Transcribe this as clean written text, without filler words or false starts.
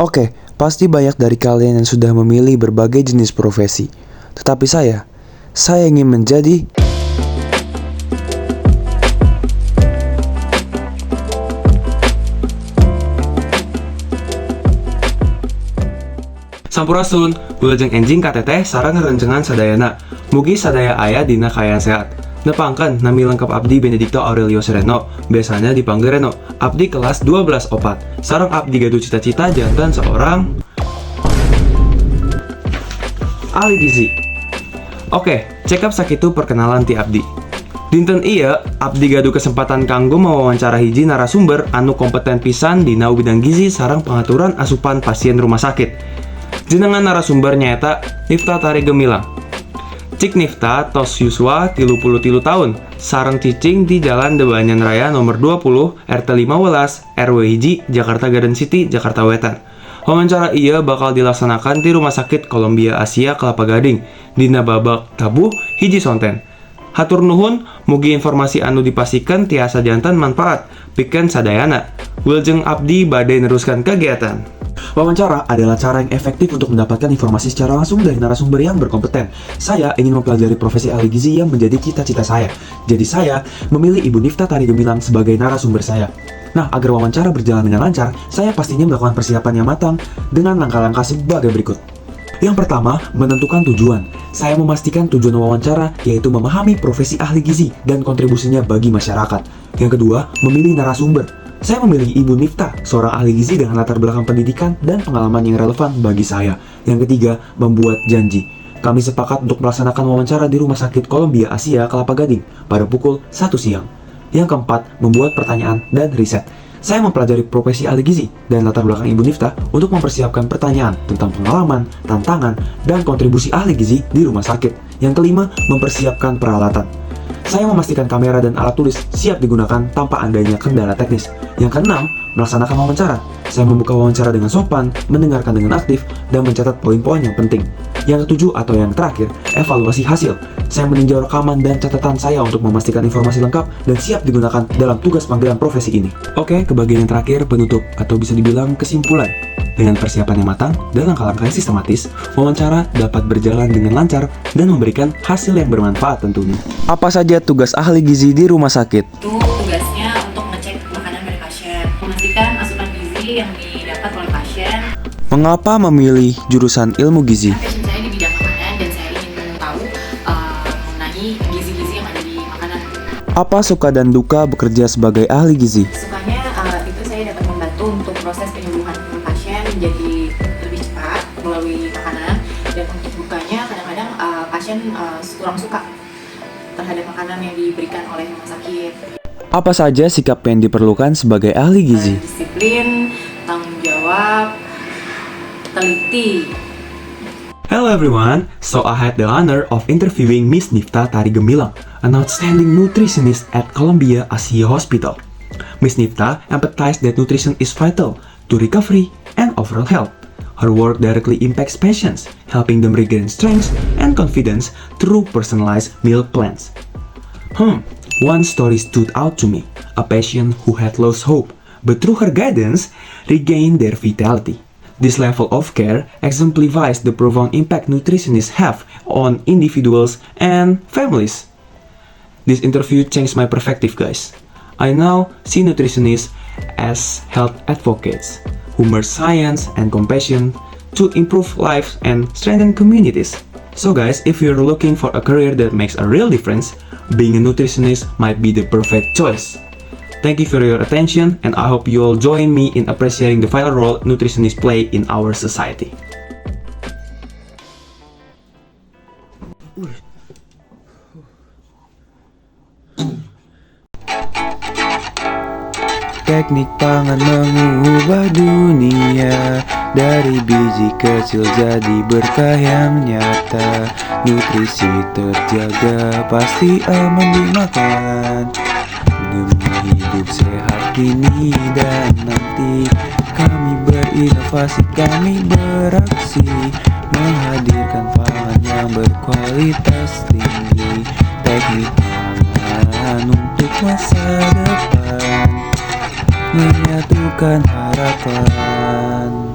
Oke, pasti banyak dari kalian yang sudah memilih berbagai jenis profesi. Tetapi saya ingin menjadi Sampurasun, wilujeng enjing KTT sareng rencengan sadayana. Mugi sadaya aya dina kaayaan sehat. Nepangkeun nami lengkap abdi Benedicto Aurelio Sereno, biasanya dipanggil Reno. Abdi kelas 12 opat. Sareng abdi gaduh cita-cita jantan seorang ahli gizi. Oke, cekap sakitu perkenalan ti abdi. Dinten iya, abdi gaduh kesempatan kanggo mewawancara hiji narasumber anu kompeten pisan dina bidang gizi sareng pengaturan asupan pasien rumah sakit. Jenengan narasumber nyaeta Nifta Tari Gemilang. Cik Nifta tos yuswa 33 tahun, sareng cicing di Jalan Debanyan Raya nomor 20, RT 15, RW 1, Jakarta Garden City, Jakarta Wetan. Wawancara iya bakal dilaksanakan di Rumah Sakit Columbia Asia Kelapa Gading, dina babak tabuh hiji sonten. Hatur nuhun, mugi informasi anu dipasikeun tiasa jantan manfaat pikeun sadayana. Wilujeng abdi bade neruskan kegiatan. wawancara adalah cara yang efektif untuk mendapatkan informasi secara langsung dari narasumber yang berkompeten. Saya ingin mempelajari profesi ahli gizi yang menjadi cita-cita saya. Jadi saya memilih Ibu Nifta Tari Gemilang sebagai narasumber saya. Nah, agar wawancara berjalan dengan lancar, saya pastinya melakukan persiapan yang matang dengan langkah-langkah sebagai berikut. Yang pertama, menentukan tujuan. Saya memastikan tujuan wawancara yaitu memahami profesi ahli gizi dan kontribusinya bagi masyarakat. Yang kedua, memilih narasumber. Saya memilih Ibu Nifta, seorang ahli gizi dengan latar belakang pendidikan dan pengalaman yang relevan bagi saya. Yang ketiga, membuat janji. Kami sepakat untuk melaksanakan wawancara di Rumah Sakit Columbia Asia Kelapa Gading pada pukul 1 siang. Yang keempat, membuat pertanyaan dan riset. Saya mempelajari profesi ahli gizi dan latar belakang Ibu Nifta untuk mempersiapkan pertanyaan tentang pengalaman, tantangan, dan kontribusi ahli gizi di rumah sakit. Yang kelima, mempersiapkan peralatan. Saya memastikan kamera dan alat tulis siap digunakan tanpa adanya kendala teknis. Yang keenam, melaksanakan wawancara. Saya membuka wawancara dengan sopan, mendengarkan dengan aktif, dan mencatat poin-poin yang penting. Yang ketujuh atau yang terakhir, evaluasi hasil. Saya meninjau rekaman dan catatan saya untuk memastikan informasi lengkap dan siap digunakan dalam tugas panggilan profesi ini. Oke, ke bagian yang terakhir, penutup atau bisa dibilang kesimpulan. Dengan persiapan yang matang dan langkah-langkah yang sistematis, wawancara dapat berjalan dengan lancar dan memberikan hasil yang bermanfaat tentunya. Apa saja tugas ahli gizi di rumah sakit? Itu tugasnya untuk ngecek makanan dari pasien, memastikan asupan gizi yang didapat oleh pasien. Mengapa memilih jurusan ilmu gizi? Passion saya di bidang makanan dan saya ingin tahu mengenai gizi-gizi yang ada di makanan. Apa suka dan duka bekerja sebagai ahli gizi? Sukanya itu saya dapat membantu untuk proses penyembuhan pasien menjadi lebih cepat melalui makanan, dan untuk dukanya kadang-kadang pasien kurang suka terhadap makanan yang diberikan oleh rumah sakit. Apa saja sikap yang diperlukan sebagai ahli gizi? Disiplin, tanggung jawab, teliti. Hello everyone, so I had the honor of interviewing Miss Nifta Tari Gemilang, an outstanding nutritionist at Columbia Asia Hospital. Miss Nifta emphasized that nutrition is vital to recovery and overall health. Her work directly impacts patients, helping them regain strength and confidence through personalized meal plans. One story stood out to me, a patient who had lost hope, but through her guidance, regained their vitality. This level of care exemplifies the profound impact nutritionists have on individuals and families. This interview changed my perspective, guys. I now see nutritionists as health advocates who merge science and compassion to improve lives and strengthen communities. So guys, if you're looking for a career that makes a real difference, being a nutritionist might be the perfect choice. Thank you for your attention, and I hope you all join me in appreciating the vital role nutritionists play in our society. Teknik pangan mengubah dunia, dari biji kecil jadi berkah yang nyata. Nutrisi terjaga, pasti aman dimakan. Demi hidup sehat kini dan nanti, kami berinovasi, kami beraksi, menghadirkan pangan yang berkualitas tinggi. Teknik pangan untuk masa depan, menyatukan harapan.